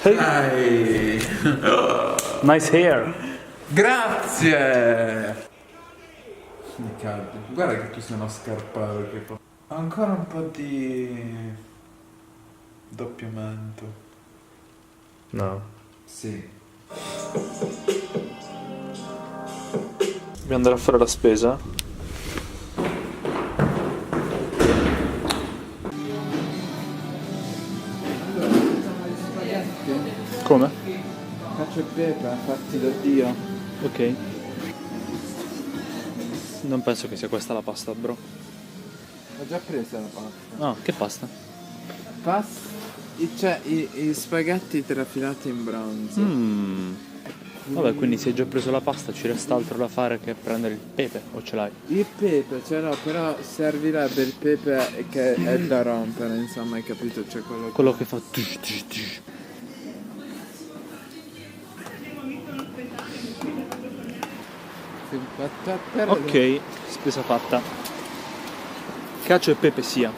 Hey. Nice hair. Grazie. Mi cade. Guarda che tu sei uno scarparo che ancora un po' di doppiamento. No. Sì. Dobbiamo andare a fare la spesa. Come? Cacio e pepe fatti da Dio. Ok. Non penso che sia questa la pasta, bro. Ho già presa la pasta. No, che pasta? Cioè i spaghetti trafilati in bronzo. Vabbè, quindi se hai già preso la pasta ci resta altro da fare che prendere il pepe, o ce l'hai? Il pepe ce l'ho, però servirebbe il pepe che è da rompere, insomma, hai capito? C'è Quello che fa tush, tush, tush. Ok, spesa fatta. Cacio e pepe sia.